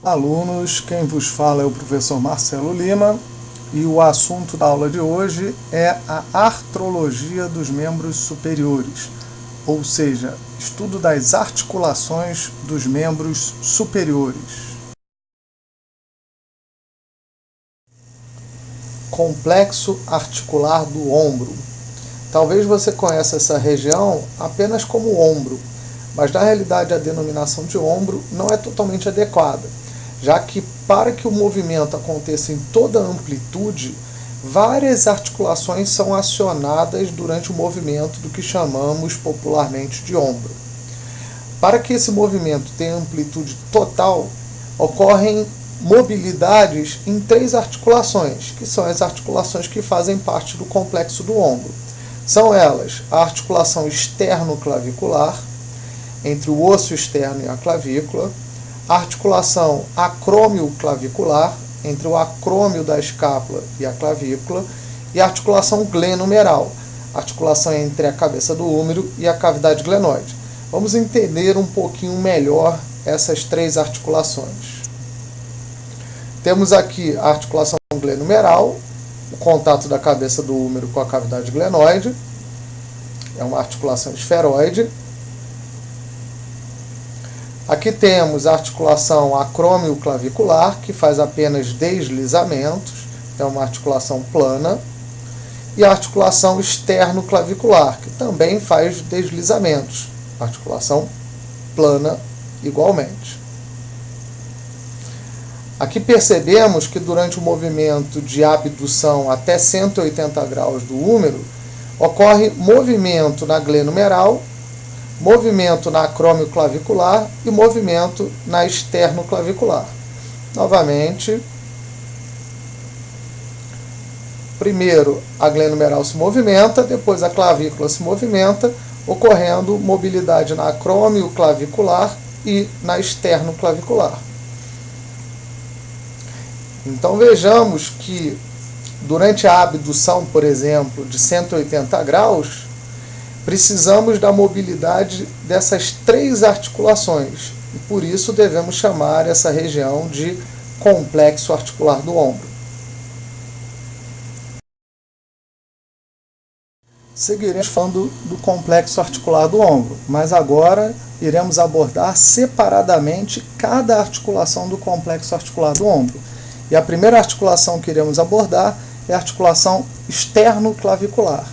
Alunos, quem vos fala é o professor Marcelo Lima e o assunto da aula de hoje é a artrologia dos membros superiores, ou seja, estudo das articulações dos membros superiores. Complexo articular do ombro. Talvez você conheça essa região apenas como ombro, mas na realidade a denominação de ombro não é totalmente adequada, já que para que o movimento aconteça em toda a amplitude, várias articulações são acionadas durante o movimento do que chamamos popularmente de ombro. Para que esse movimento tenha amplitude total, ocorrem mobilidades em 3 articulações, que são as articulações que fazem parte do complexo do ombro. São elas a articulação externo-clavicular, entre o osso externo e a clavícula, a articulação acrômio-clavicular, entre o acrômio da escápula e a clavícula, e a articulação glenomeral, articulação entre a cabeça do úmero e a cavidade glenoide. Vamos entender um pouquinho melhor essas 3 articulações. Temos aqui a articulação glenomeral, o contato da cabeça do úmero com a cavidade glenoide, é uma articulação esferoide. Aqui temos a articulação acrômio-clavicular, que faz apenas deslizamentos, é uma articulação plana, e a articulação externo-clavicular, que também faz deslizamentos, articulação plana igualmente. Aqui percebemos que durante o movimento de abdução até 180 graus do úmero, ocorre movimento na glenomeral, movimento na acrômio-clavicular e movimento na externo-clavicular. Novamente, primeiro a glenomeral se movimenta, depois a clavícula se movimenta, ocorrendo mobilidade na acrômio-clavicular e na externo-clavicular. Então vejamos que durante a abdução, por exemplo, de 180 graus, precisamos da mobilidade dessas 3 articulações e por isso devemos chamar essa região de complexo articular do ombro. Seguiremos falando do complexo articular do ombro, mas agora iremos abordar separadamente cada articulação do complexo articular do ombro. E a primeira articulação que iremos abordar é a articulação externo-clavicular.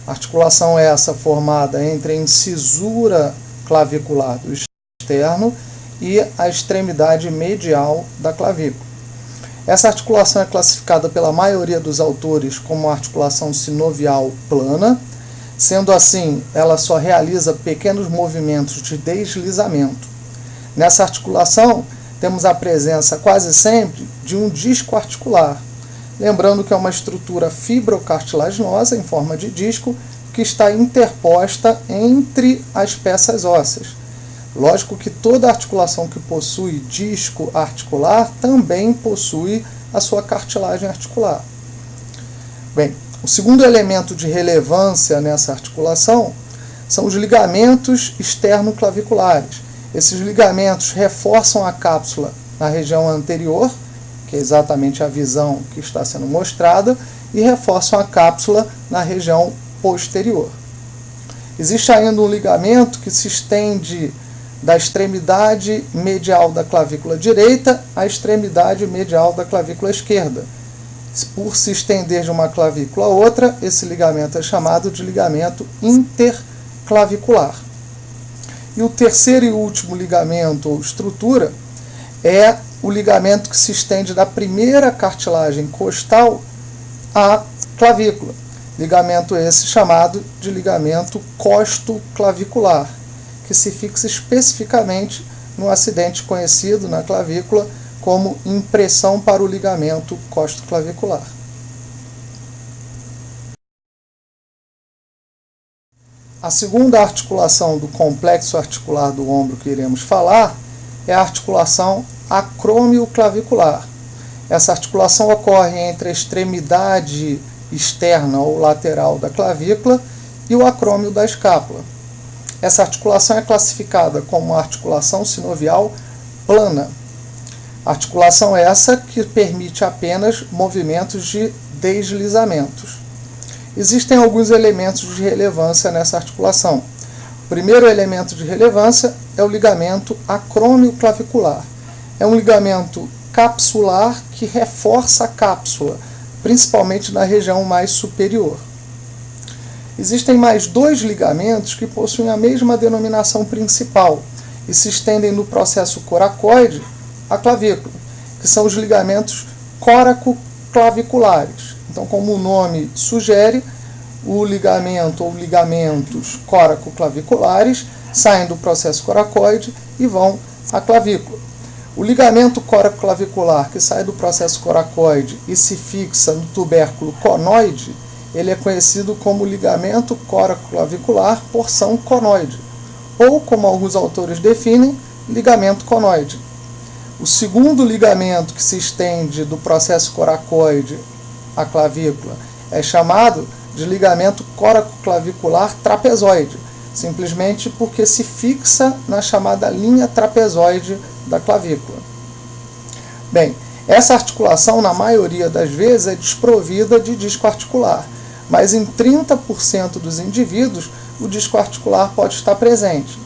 Articulação essa formada entre a incisura clavicular do externo e a extremidade medial da clavícula. Essa articulação é classificada pela maioria dos autores como articulação sinovial plana, sendo assim, ela só realiza pequenos movimentos de deslizamento. Nessa articulação, temos a presença quase sempre de um disco articular, lembrando que é uma estrutura fibrocartilaginosa em forma de disco que está interposta entre as peças ósseas. Lógico que toda articulação que possui disco articular também possui a sua cartilagem articular. Bem, o segundo elemento de relevância nessa articulação são os ligamentos externo-claviculares. Esses ligamentos reforçam a cápsula na região anterior, que é exatamente a visão que está sendo mostrada, e reforçam a cápsula na região posterior. Existe ainda um ligamento que se estende da extremidade medial da clavícula direita à extremidade medial da clavícula esquerda. Por se estender de uma clavícula a outra, esse ligamento é chamado de ligamento interclavicular. E o terceiro e último ligamento ou estrutura é o ligamento que se estende da primeira cartilagem costal à clavícula. Ligamento esse chamado de ligamento costoclavicular, que se fixa especificamente no acidente conhecido na clavícula como impressão para o ligamento costoclavicular. A segunda articulação do complexo articular do ombro que iremos falar é a articulação acrômio-clavicular. Essa articulação ocorre entre a extremidade externa ou lateral da clavícula e o acrômio da escápula. Essa articulação é classificada como uma articulação sinovial plana. Articulação essa que permite apenas movimentos de deslizamentos. Existem alguns elementos de relevância nessa articulação. O primeiro elemento de relevância é o ligamento acrômio-clavicular. É um ligamento capsular que reforça a cápsula, principalmente na região mais superior. Existem mais dois ligamentos que possuem a mesma denominação principal e se estendem no processo coracoide à clavícula, que são os ligamentos córacoclaviculares. Então, como o nome sugere, o ligamento ou ligamentos córacoclaviculares saem do processo coracoide e vão à clavícula. O ligamento coracoclavicular que sai do processo coracoide e se fixa no tubérculo conoide, ele é conhecido como ligamento coracoclavicular porção conoide, ou, como alguns autores definem, ligamento conoide. O segundo ligamento que se estende do processo coracoide à clavícula é chamado de ligamento coracoclavicular trapezoide, simplesmente porque se fixa na chamada linha trapezoide da clavícula. Bem, essa articulação, na maioria das vezes, é desprovida de disco articular, mas em 30% dos indivíduos o disco articular pode estar presente.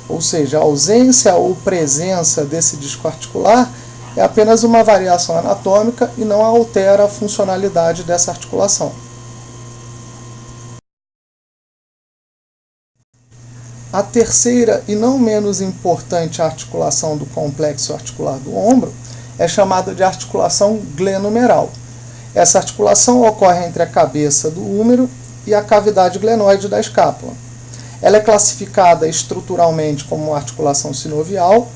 Ou seja, a ausência ou presença desse disco articular é apenas uma variação anatômica e não altera a funcionalidade dessa articulação. A terceira e não menos importante articulação do complexo articular do ombro é chamada de articulação glenomeral. Essa articulação ocorre entre a cabeça do húmero e a cavidade glenoide da escápula. Ela é classificada estruturalmente como uma articulação sinovial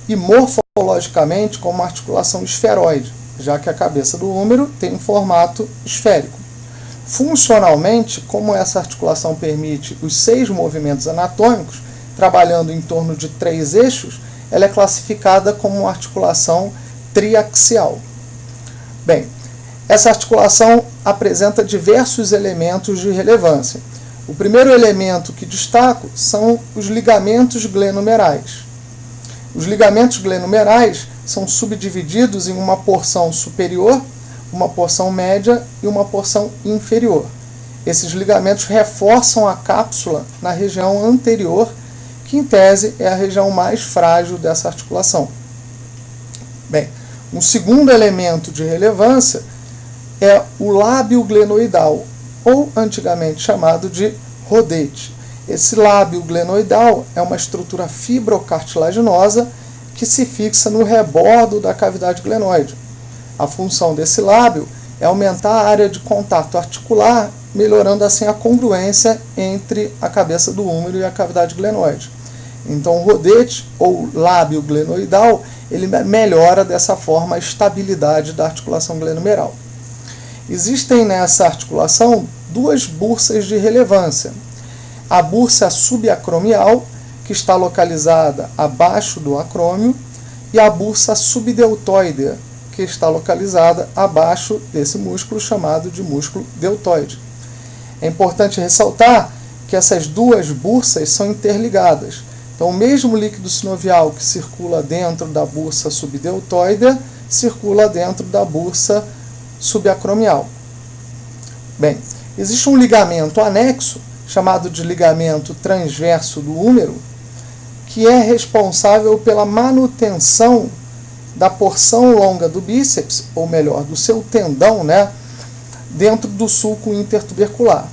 e morfologicamente como uma articulação esferoide, já que a cabeça do húmero tem um formato esférico. Funcionalmente, como essa articulação permite os 6 movimentos anatômicos, trabalhando em torno de 3 eixos, ela é classificada como uma articulação triaxial. Bem, essa articulação apresenta diversos elementos de relevância. O primeiro elemento que destaco são os ligamentos glenomerais. Os ligamentos glenomerais são subdivididos em uma porção superior, uma porção média e uma porção inferior. Esses ligamentos reforçam a cápsula na região anterior, que em tese é a região mais frágil dessa articulação. Bem, um segundo elemento de relevância é o lábio glenoidal, ou antigamente chamado de rodete. Esse lábio glenoidal é uma estrutura fibrocartilaginosa que se fixa no rebordo da cavidade glenoide. A função desse lábio é aumentar a área de contato articular, melhorando assim a congruência entre a cabeça do húmero e a cavidade glenoide. Então, o rodete, ou lábio glenoidal, ele melhora dessa forma a estabilidade da articulação glenomeral. Existem nessa articulação 2 bursas de relevância. A bursa subacromial, que está localizada abaixo do acrômio, e a bursa subdeltoidea, que está localizada abaixo desse músculo chamado de músculo deltoide. É importante ressaltar que essas 2 bursas são interligadas. Então, o mesmo líquido sinovial que circula dentro da bursa subdeltoidea circula dentro da bursa subacromial. Bem, existe um ligamento anexo, chamado de ligamento transverso do húmero, que é responsável pela manutenção da porção longa do bíceps, ou melhor, do seu tendão, dentro do sulco intertubercular.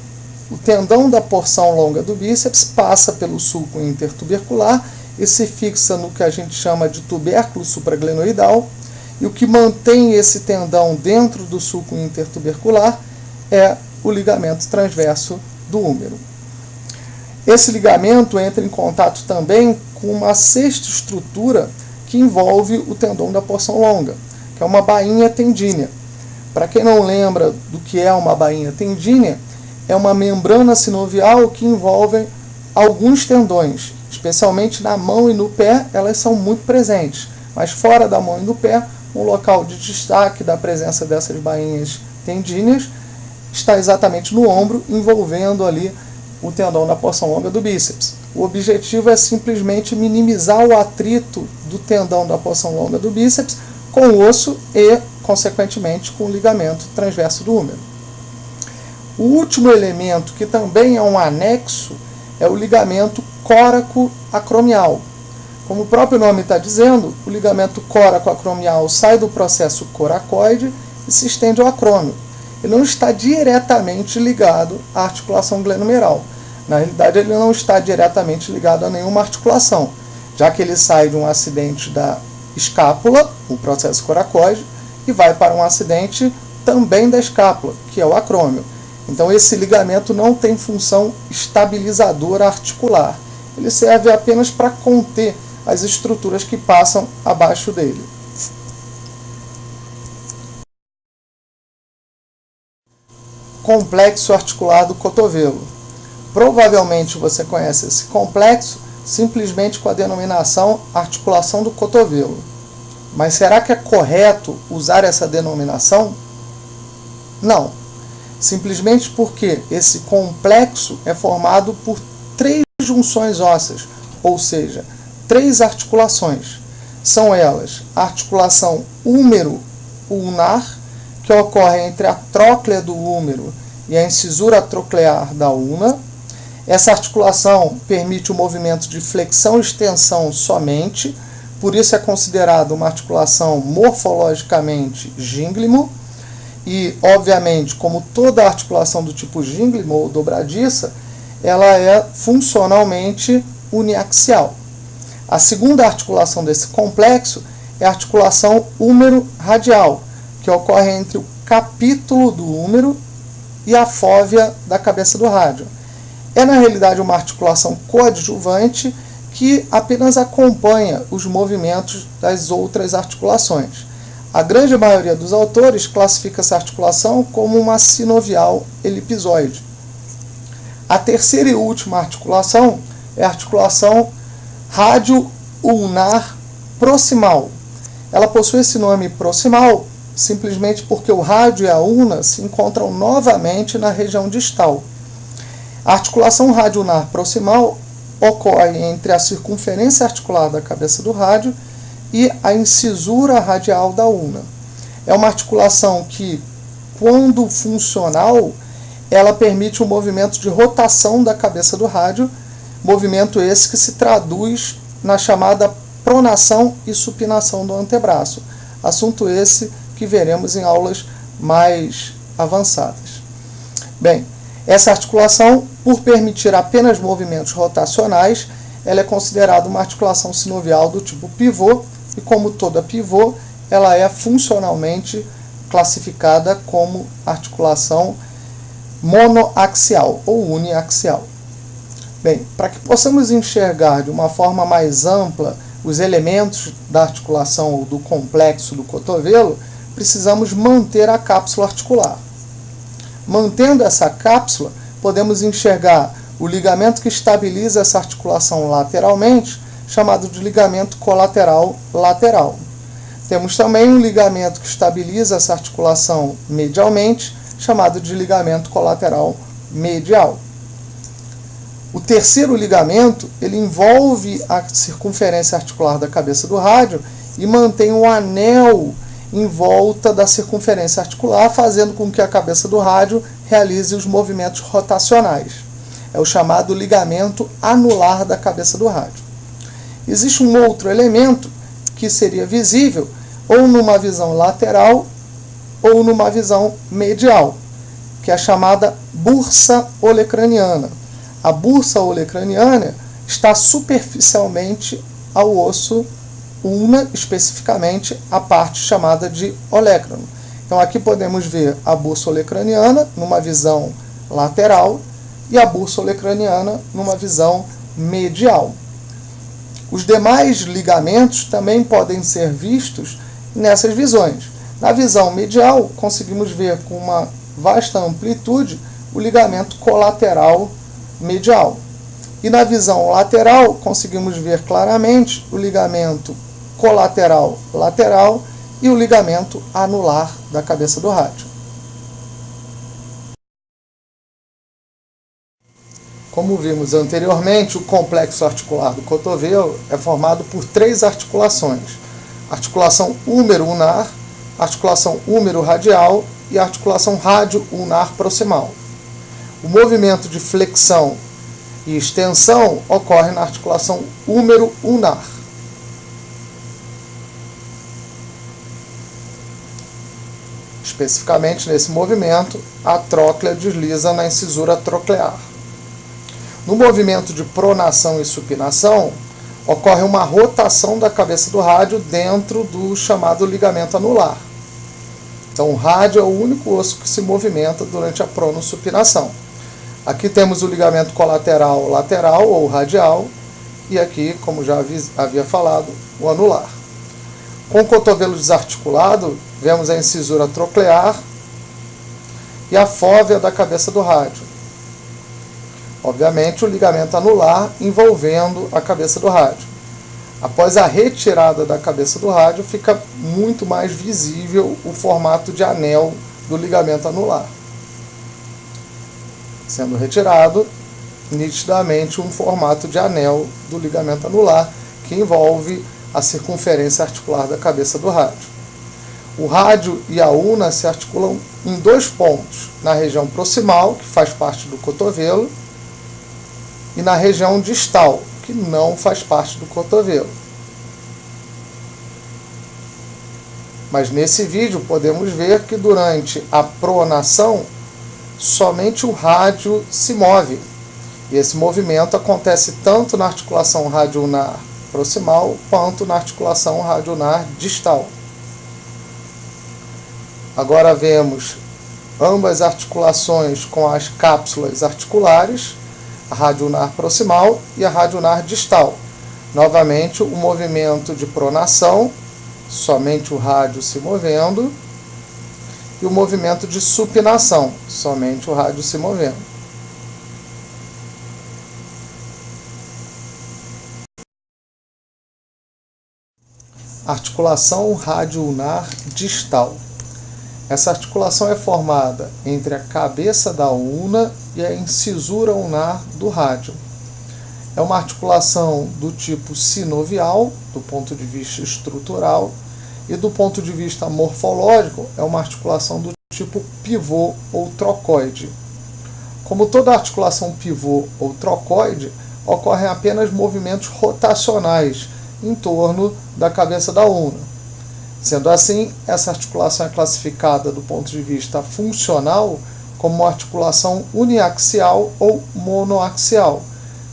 O tendão da porção longa do bíceps passa pelo sulco intertubercular e se fixa no que a gente chama de tubérculo supraglenoidal, e o que mantém esse tendão dentro do sulco intertubercular é o ligamento transverso do húmero. Esse ligamento entra em contato também com uma sexta estrutura que envolve o tendão da porção longa, que é uma bainha tendínea. Para quem não lembra do que é uma bainha tendínea, é uma membrana sinovial que envolve alguns tendões, especialmente na mão e no pé, elas são muito presentes, mas fora da mão e do pé, um local de destaque da presença dessas bainhas tendíneas está exatamente no ombro, envolvendo ali o tendão da porção longa do bíceps. O objetivo é simplesmente minimizar o atrito do tendão da porção longa do bíceps com o osso e, consequentemente, com o ligamento transverso do húmero. O último elemento, que também é um anexo, é o ligamento coraco-acromial. Como o próprio nome está dizendo, o ligamento coraco-acromial sai do processo coracoide e se estende ao acrômio. Ele não está diretamente ligado à articulação glenomeral. Na realidade, ele não está diretamente ligado a nenhuma articulação, já que ele sai de um acidente da escápula, o processo coracoide, e vai para um acidente também da escápula, que é o acrômio. Então, esse ligamento não tem função estabilizadora articular. Ele serve apenas para conter as estruturas que passam abaixo dele. Complexo articular do cotovelo. Provavelmente você conhece esse complexo simplesmente com a denominação articulação do cotovelo. Mas será que é correto usar essa denominação? Não. Simplesmente porque esse complexo é formado por 3 junções ósseas, ou seja, 3 articulações. São elas a articulação húmero-ulnar, que ocorre entre a tróclea do húmero e a incisura troclear da ulna. Essa articulação permite o movimento de flexão e extensão somente, por isso é considerada uma articulação morfologicamente gínglimo. E, obviamente, como toda articulação do tipo gínglimo ou dobradiça, ela é funcionalmente uniaxial. A segunda articulação desse complexo é a articulação húmero-radial, que ocorre entre o capítulo do húmero e a fóvea da cabeça do rádio. É, na realidade, uma articulação coadjuvante que apenas acompanha os movimentos das outras articulações. A grande maioria dos autores classifica essa articulação como uma sinovial elipsoide. A terceira e última articulação é a articulação rádio-ulnar proximal. Ela possui esse nome proximal simplesmente porque o rádio e a ulna se encontram novamente na região distal. A articulação rádio-ulnar proximal ocorre entre a circunferência articular da cabeça do rádio e a incisura radial da ulna. É uma articulação que, quando funcional, ela permite o movimento de rotação da cabeça do rádio, movimento esse que se traduz na chamada pronação e supinação do antebraço. Assunto esse que veremos em aulas mais avançadas. Bem, essa articulação, por permitir apenas movimentos rotacionais, ela é considerada uma articulação sinovial do tipo pivô, e como toda pivô, ela é funcionalmente classificada como articulação monoaxial ou uniaxial. Bem, para que possamos enxergar de uma forma mais ampla os elementos da articulação ou do complexo do cotovelo, precisamos manter a cápsula articular. Mantendo essa cápsula, podemos enxergar o ligamento que estabiliza essa articulação lateralmente, chamado de ligamento colateral lateral. Temos também um ligamento que estabiliza essa articulação medialmente, chamado de ligamento colateral medial. O terceiro ligamento, ele envolve a circunferência articular da cabeça do rádio e mantém um anel em volta da circunferência articular, fazendo com que a cabeça do rádio realize os movimentos rotacionais. É o chamado ligamento anular da cabeça do rádio. Existe um outro elemento que seria visível ou numa visão lateral ou numa visão medial, que é a chamada bursa olecraniana. A bursa olecraniana está superficialmente ao osso ulna, especificamente a parte chamada de olecrano. Então aqui podemos ver a bursa olecraniana numa visão lateral e a bursa olecraniana numa visão medial. Os demais ligamentos também podem ser vistos nessas visões. Na visão medial, conseguimos ver com uma vasta amplitude o ligamento colateral medial. E na visão lateral, conseguimos ver claramente o ligamento colateral lateral e o ligamento anular da cabeça do rádio. Como vimos anteriormente, o complexo articular do cotovelo é formado por 3 articulações. articulação húmero-ulnar, articulação húmero-radial e articulação rádio-ulnar proximal. O movimento de flexão e extensão ocorre na articulação húmero-ulnar. Especificamente nesse movimento, a tróclea desliza na incisura troclear. No movimento de pronação e supinação, ocorre uma rotação da cabeça do rádio dentro do chamado ligamento anular. Então, o rádio é o único osso que se movimenta durante a pronossupinação. Aqui temos o ligamento colateral lateral ou radial e aqui, como já havia falado, o anular. Com o cotovelo desarticulado, vemos a incisura troclear e a fóvea da cabeça do rádio. Obviamente, o ligamento anular envolvendo a cabeça do rádio. Após a retirada da cabeça do rádio, fica muito mais visível o formato de anel do ligamento anular. Sendo retirado, nitidamente um formato de anel do ligamento anular que envolve a circunferência articular da cabeça do rádio. O rádio e a ulna se articulam em dois pontos, na região proximal, que faz parte do cotovelo, e na região distal, que não faz parte do cotovelo. Mas nesse vídeo podemos ver que durante a pronação, somente o rádio se move. E esse movimento acontece tanto na articulação rádio-ulnar proximal quanto na articulação rádio-ulnar distal. Agora vemos ambas articulações com as cápsulas articulares, a rádio-ulnar proximal e a rádio-ulnar distal. Novamente, o movimento de pronação, somente o rádio se movendo, e o movimento de supinação, somente o rádio se movendo. Articulação rádio-ulnar distal. Essa articulação é formada entre a cabeça da ulna e a incisura ulnar do rádio. É uma articulação do tipo sinovial, do ponto de vista estrutural, e do ponto de vista morfológico, é uma articulação do tipo pivô ou trocoide. Como toda articulação pivô ou trocoide, ocorrem apenas movimentos rotacionais em torno da cabeça da ulna. Sendo assim, essa articulação é classificada do ponto de vista funcional como uma articulação uniaxial ou monoaxial,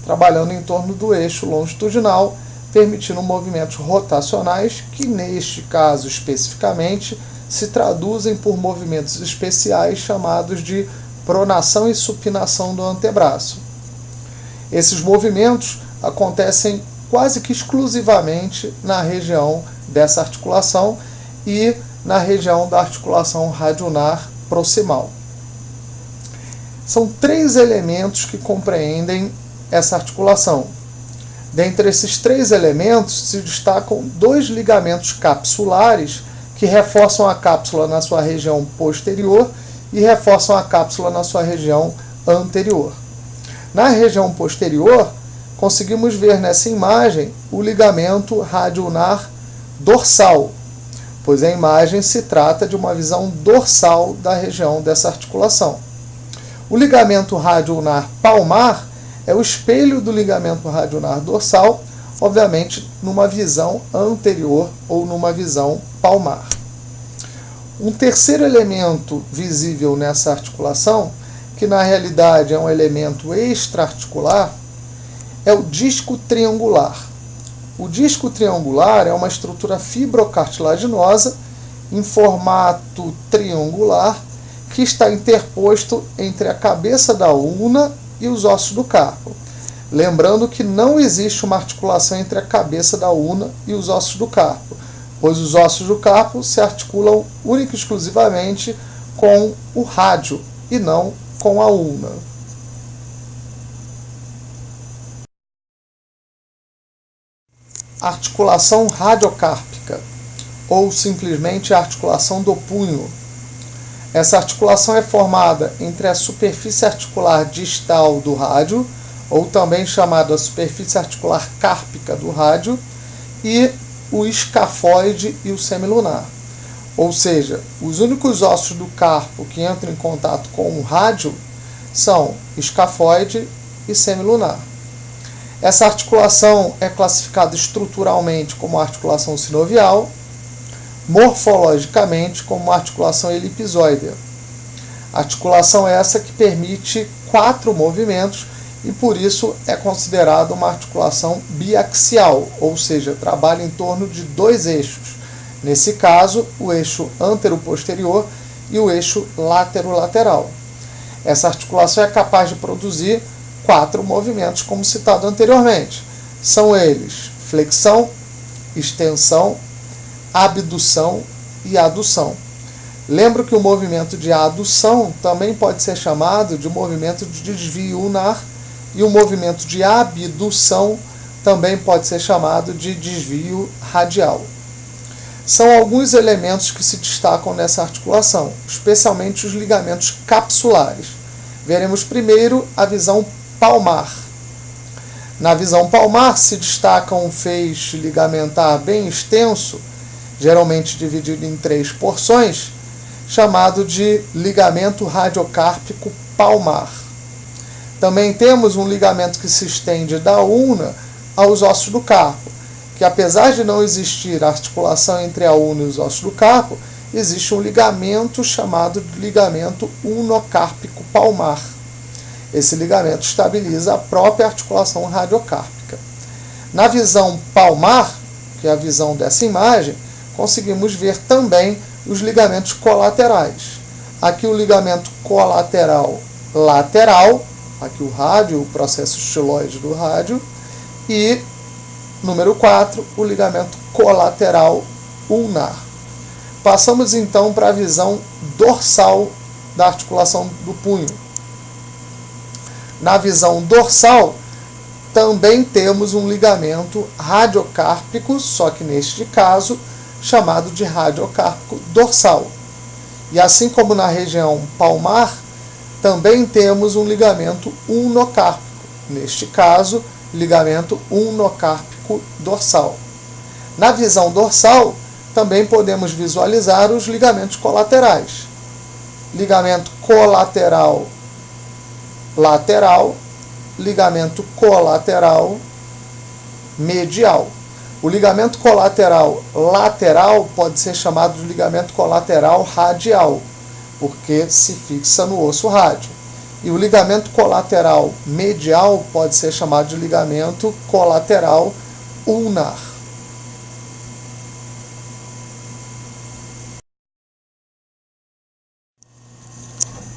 trabalhando em torno do eixo longitudinal, permitindo movimentos rotacionais que, neste caso especificamente, se traduzem por movimentos especiais chamados de pronação e supinação do antebraço. Esses movimentos acontecem quase que exclusivamente na região dessa articulação e na região da articulação rádio-ulnar proximal. São três elementos que compreendem essa articulação. Dentre esses três elementos se destacam dois ligamentos capsulares que reforçam a cápsula na sua região posterior e reforçam a cápsula na sua região anterior. Na região posterior, conseguimos ver nessa imagem o ligamento rádio-ulnar dorsal, pois a imagem se trata de uma visão dorsal da região dessa articulação. O ligamento rádio-ulnar palmar é o espelho do ligamento rádio-ulnar dorsal, obviamente numa visão anterior ou numa visão palmar. Um terceiro elemento visível nessa articulação, que na realidade é um elemento extraarticular, é o disco triangular. O disco triangular é uma estrutura fibrocartilaginosa em formato triangular que está interposto entre a cabeça da ulna e os ossos do carpo. Lembrando que não existe uma articulação entre a cabeça da ulna e os ossos do carpo, pois os ossos do carpo se articulam única e exclusivamente com o rádio e não com a ulna. Articulação radiocárpica, ou simplesmente a articulação do punho. Essa articulação é formada entre a superfície articular distal do rádio, ou também chamada superfície articular cárpica do rádio, e o escafoide e o semilunar. Ou seja, os únicos ossos do carpo que entram em contato com o rádio são escafoide e semilunar. Essa articulação é classificada estruturalmente como articulação sinovial, morfologicamente como articulação elipsoide. Articulação essa que permite 4 movimentos e por isso é considerada uma articulação biaxial, ou seja, trabalha em torno de 2 eixos. Nesse caso, o eixo antero-posterior e o eixo látero-lateral. Essa articulação é capaz de produzir 4 movimentos, como citado anteriormente. São eles flexão, extensão, abdução e adução. Lembro que o movimento de adução também pode ser chamado de movimento de desvio ulnar e o movimento de abdução também pode ser chamado de desvio radial. São alguns elementos que se destacam nessa articulação, especialmente os ligamentos capsulares. Veremos primeiro a visão palmar. Na visão palmar se destaca um feixe ligamentar bem extenso, geralmente dividido em 3 porções, chamado de ligamento radiocárpico palmar. Também temos um ligamento que se estende da ulna aos ossos do carpo, que apesar de não existir articulação entre a ulna e os ossos do carpo, existe um ligamento chamado de ligamento ulnocárpico palmar. Esse ligamento estabiliza a própria articulação radiocárpica. Na visão palmar, que é a visão dessa imagem, conseguimos ver também os ligamentos colaterais. Aqui o ligamento colateral lateral, aqui o rádio, o processo estiloide do rádio, e, número 4, o ligamento colateral ulnar. Passamos então para a visão dorsal da articulação do punho. Na visão dorsal, também temos um ligamento radiocárpico, só que neste caso, chamado de radiocárpico dorsal. E assim como na região palmar, também temos um ligamento ulnocárpico, neste caso, ligamento ulnocárpico dorsal. Na visão dorsal, também podemos visualizar os ligamentos colaterais. Ligamento colateral lateral, ligamento colateral medial. O ligamento colateral lateral pode ser chamado de ligamento colateral radial, porque se fixa no osso rádio. E o ligamento colateral medial pode ser chamado de ligamento colateral ulnar.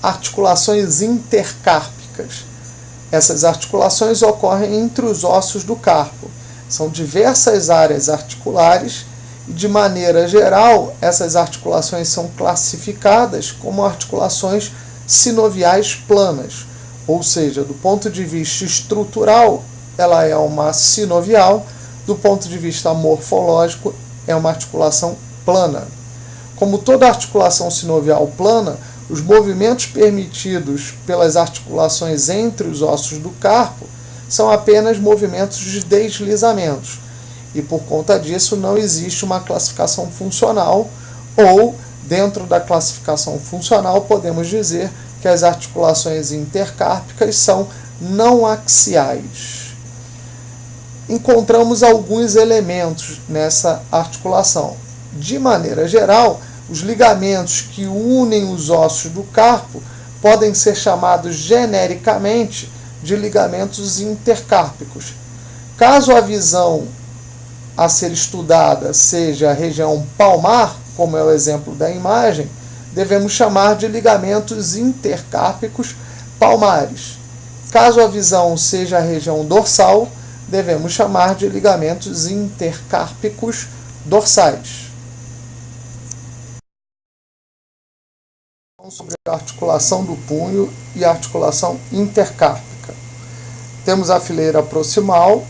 Articulações intercárpicas. Essas articulações ocorrem entre os ossos do carpo. São diversas áreas articulares e, de maneira geral, essas articulações são classificadas como articulações sinoviais planas, ou seja, do ponto de vista estrutural, ela é uma sinovial, do ponto de vista morfológico, é uma articulação plana. Como toda articulação sinovial plana, os movimentos permitidos pelas articulações entre os ossos do carpo são apenas movimentos de deslizamentos, e por conta disso não existe uma classificação funcional, ou, dentro da classificação funcional, podemos dizer que as articulações intercárpicas são não axiais. Encontramos alguns elementos nessa articulação. De maneira geral, os ligamentos que unem os ossos do carpo podem ser chamados genericamente de ligamentos intercárpicos. Caso a visão a ser estudada seja a região palmar, como é o exemplo da imagem, devemos chamar de ligamentos intercárpicos palmares. Caso a visão seja a região dorsal, devemos chamar de ligamentos intercárpicos dorsais. Sobre a articulação do punho e a articulação intercárpica. Temos a fileira proximal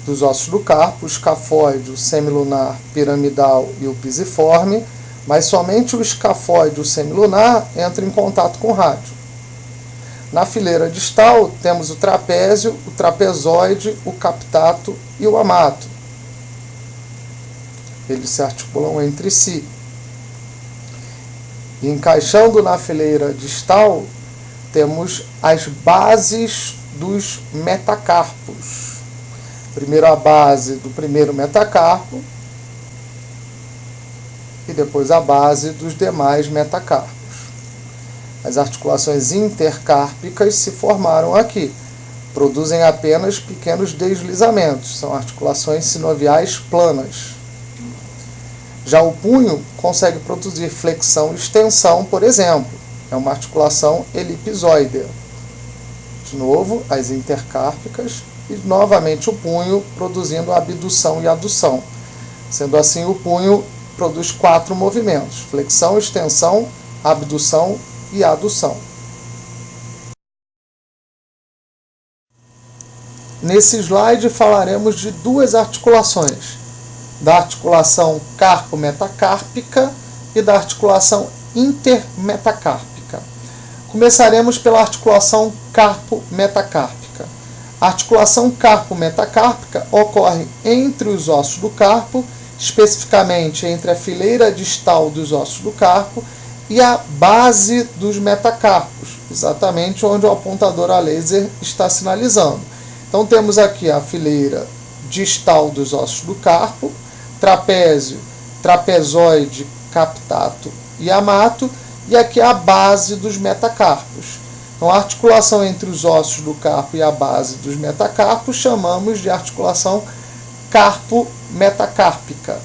dos ossos do carpo, o escafoide, o semilunar, piramidal e o pisiforme, mas somente o escafoide e o semilunar entram em contato com o rádio. Na fileira distal temos o trapézio, o trapezoide, o captato e o amato. eles se articulam entre si. E encaixando na fileira distal, temos as bases dos metacarpos. Primeiro a base do primeiro metacarpo e depois a base dos demais metacarpos. As articulações intercárpicas se formaram aqui. Produzem apenas pequenos deslizamentos. São articulações sinoviais planas. Já o punho consegue produzir flexão e extensão, por exemplo. É uma articulação elipsoide. De novo, as intercárpicas e novamente o punho produzindo abdução e adução. Sendo assim, o punho produz 4 movimentos: flexão, extensão, abdução e adução. Nesse slide falaremos de 2 articulações, da articulação carpo-metacárpica e da articulação intermetacárpica. Começaremos pela articulação carpo-metacárpica. A articulação carpo-metacárpica ocorre entre os ossos do carpo, especificamente entre a fileira distal dos ossos do carpo e a base dos metacarpos, exatamente onde o apontador a laser está sinalizando. Então temos aqui a fileira distal dos ossos do carpo, trapézio, trapezoide, captato e amato, e aqui a base dos metacarpos. Então a articulação entre os ossos do carpo e a base dos metacarpos chamamos de articulação carpo-metacárpica.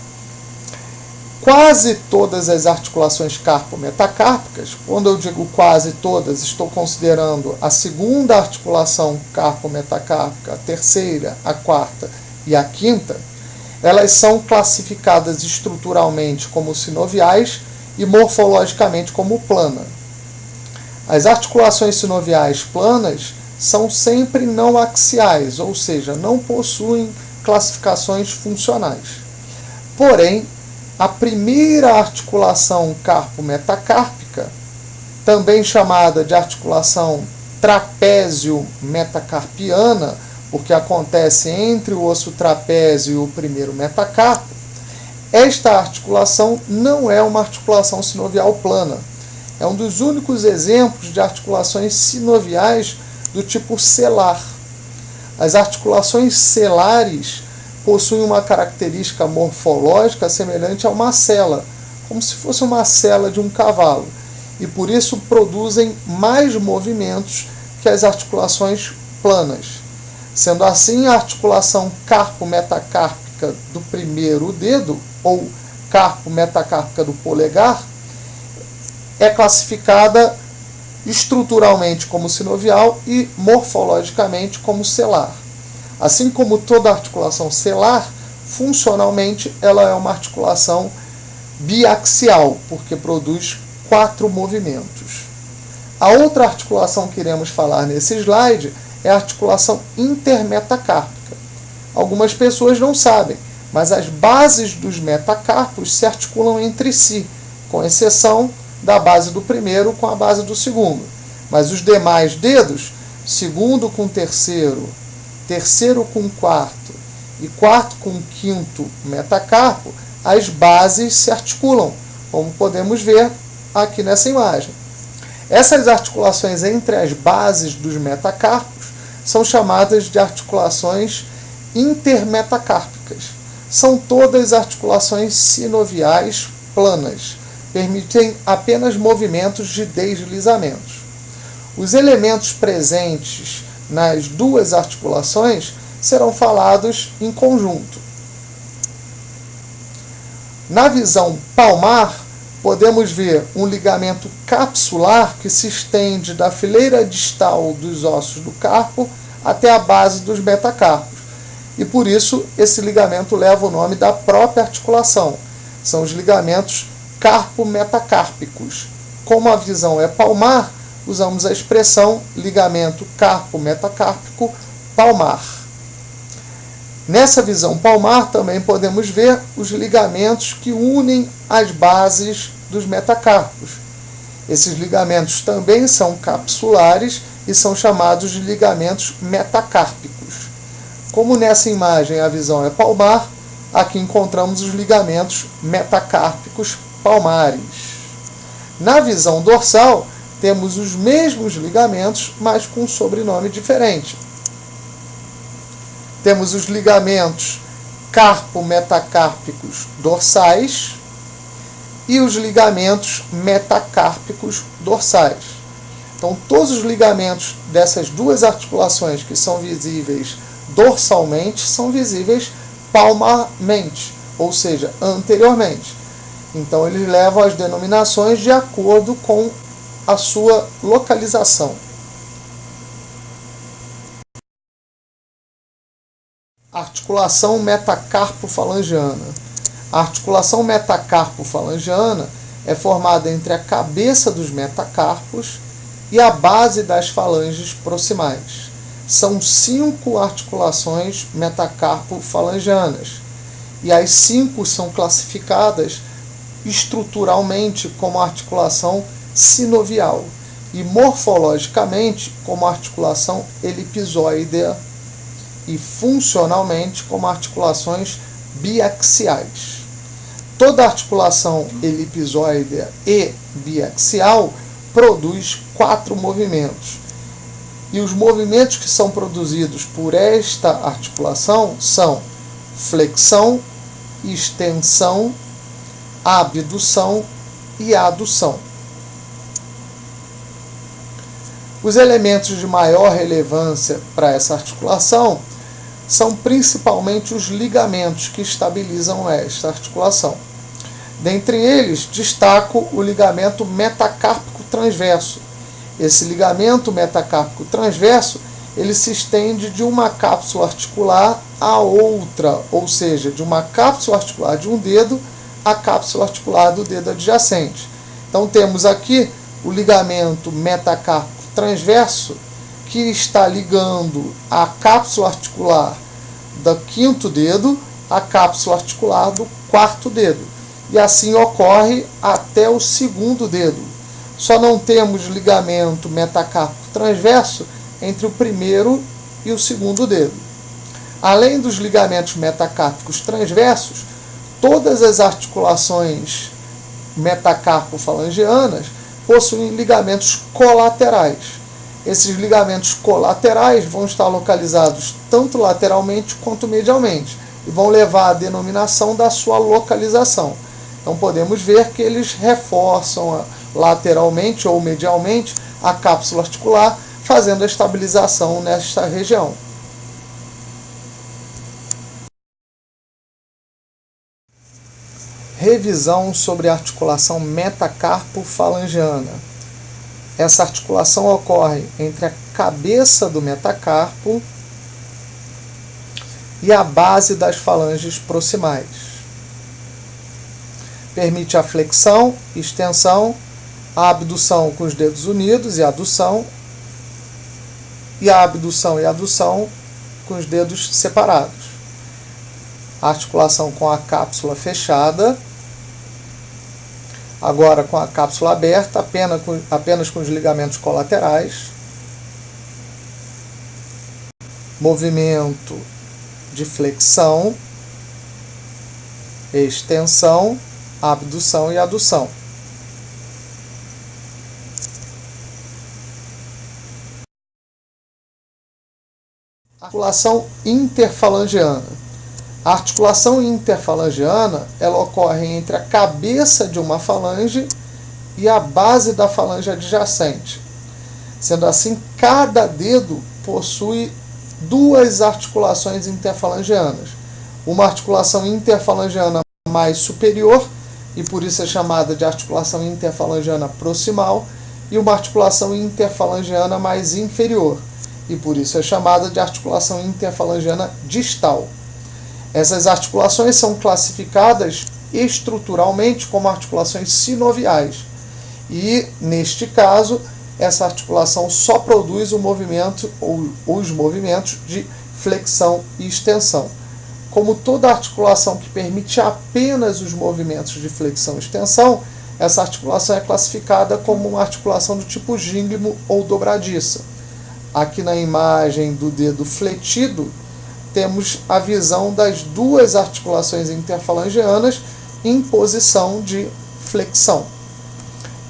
Quase todas as articulações carpo-metacárpicas, quando eu digo quase todas, estou considerando a segunda articulação carpo-metacárpica, a terceira, a quarta e a quinta, elas são classificadas estruturalmente como sinoviais e morfologicamente como plana. As articulações sinoviais planas são sempre não axiais, ou seja, não possuem classificações funcionais. Porém, a primeira articulação carpo-metacárpica, também chamada de articulação trapézio-metacarpiana, porque acontece entre o osso trapézio e o primeiro metacarpo, esta articulação não é uma articulação sinovial plana. É um dos únicos exemplos de articulações sinoviais do tipo selar. As articulações selares possuem uma característica morfológica semelhante a uma sela, como se fosse uma sela de um cavalo, e por isso produzem mais movimentos que as articulações planas. Sendo assim, a articulação carpo-metacárpica do primeiro dedo, ou carpo-metacárpica do polegar, é classificada estruturalmente como sinovial e morfologicamente como selar. Assim como toda articulação selar, funcionalmente ela é uma articulação biaxial, porque produz 4 movimentos. A outra articulação que iremos falar nesse slide é a articulação intermetacárpica. Algumas pessoas não sabem, mas as bases dos metacarpos se articulam entre si, com exceção da base do primeiro com a base do segundo. Mas os demais dedos, segundo com terceiro, terceiro com quarto e quarto com quinto metacarpo, as bases se articulam, como podemos ver aqui nessa imagem. Essas articulações entre as bases dos metacarpos são chamadas de articulações intermetacárpicas. São todas articulações sinoviais planas, permitem apenas movimentos de deslizamentos. Os elementos presentes nas 2 articulações serão falados em conjunto. Na visão palmar, podemos ver um ligamento capsular que se estende da fileira distal dos ossos do carpo até a base dos metacarpos. E por isso esse ligamento leva o nome da própria articulação. São os ligamentos carpo-metacárpicos. Como a visão é palmar, usamos a expressão ligamento carpo-metacárpico palmar. Nessa visão palmar também podemos ver os ligamentos que unem as bases dos metacarpos. Esses ligamentos também são capsulares e são chamados de ligamentos metacárpicos. Como nessa imagem a visão é palmar, aqui encontramos os ligamentos metacárpicos palmares. Na visão dorsal, temos os mesmos ligamentos, mas com um sobrenome diferente. Temos os ligamentos carpo-metacárpicos dorsais e os ligamentos metacárpicos dorsais. Então, todos os ligamentos dessas duas articulações que são visíveis dorsalmente são visíveis palmarmente, ou seja, anteriormente. Então, eles levam as denominações de acordo com a sua localização. Articulação metacarpo-falangiana. A articulação metacarpo-falangiana é formada entre a cabeça dos metacarpos e a base das falanges proximais. São 5 articulações metacarpo-falangianas, e as 5 são classificadas estruturalmente como articulação sinovial e morfologicamente como articulação elipsoidea e funcionalmente como articulações biaxiais. Toda articulação elipsoidea e biaxial produz 4 movimentos. E os movimentos que são produzidos por esta articulação são flexão, extensão, abdução e adução. Os elementos de maior relevância para essa articulação são principalmente os ligamentos que estabilizam esta articulação. Dentre eles, destaco o ligamento metacárpico transverso. Esse ligamento metacárpico transverso, ele se estende de uma cápsula articular a outra, ou seja, de uma cápsula articular de um dedo à cápsula articular do dedo adjacente. Então temos aqui o ligamento metacárpico transverso, que está ligando a cápsula articular do 5º dedo à cápsula articular do 4º dedo. E assim ocorre até o 2º dedo. Só não temos ligamento metacárpico transverso entre o 1º e o 2º dedo. Além dos ligamentos metacárpicos transversos, todas as articulações metacarpo-falangianas possuem ligamentos colaterais. Esses ligamentos colaterais vão estar localizados tanto lateralmente quanto medialmente e vão levar a denominação da sua localização. Então podemos ver que eles reforçam lateralmente ou medialmente a cápsula articular, fazendo a estabilização nesta região. Revisão sobre a articulação metacarpo-falangiana. Essa articulação ocorre entre a cabeça do metacarpo e a base das falanges proximais. Permite a flexão, extensão, a abdução com os dedos unidos e a adução e adução com os dedos separados. A articulação com a cápsula fechada, agora com a cápsula aberta, apenas com os ligamentos colaterais. Movimento de flexão, extensão, abdução e adução. Articulação interfalangiana. A articulação interfalangiana, ela ocorre entre a cabeça de uma falange e a base da falange adjacente. Sendo assim, cada dedo possui 2 articulações interfalangianas. Uma articulação interfalangiana mais superior, e por isso é chamada de articulação interfalangiana proximal, e uma articulação interfalangiana mais inferior, e por isso é chamada de articulação interfalangiana distal. Essas articulações são classificadas estruturalmente como articulações sinoviais. E, neste caso, essa articulação só produz o movimento ou os movimentos de flexão e extensão. Como toda articulação que permite apenas os movimentos de flexão e extensão, essa articulação é classificada como uma articulação do tipo gínglimo ou dobradiça. Aqui na imagem do dedo fletido, temos a visão das duas articulações interfalangianas em posição de flexão.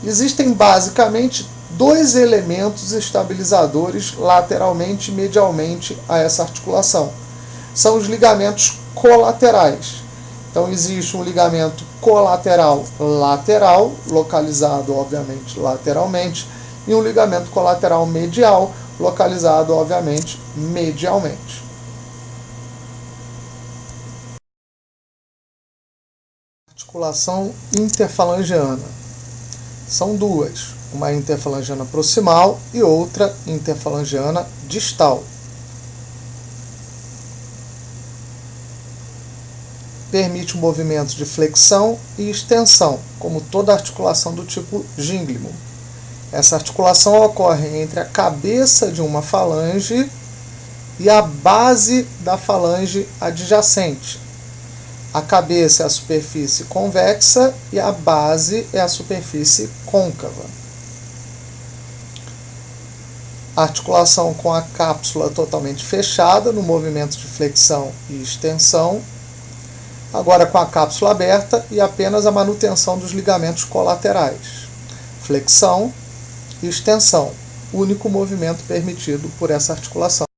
Existem basicamente dois elementos estabilizadores lateralmente e medialmente a essa articulação. São os ligamentos colaterais. Então existe um ligamento colateral lateral, localizado obviamente lateralmente, e um ligamento colateral medial, localizado obviamente medialmente. Articulação interfalangiana. São duas, uma interfalangiana proximal e outra interfalangiana distal. Permite o movimento de flexão e extensão, como toda articulação do tipo gínglimo. Essa articulação ocorre entre a cabeça de uma falange e a base da falange adjacente. A cabeça é a superfície convexa e a base é a superfície côncava. Articulação com a cápsula totalmente fechada no movimento de flexão e extensão. Agora com a cápsula aberta e apenas a manutenção dos ligamentos colaterais. Flexão e extensão, único movimento permitido por essa articulação.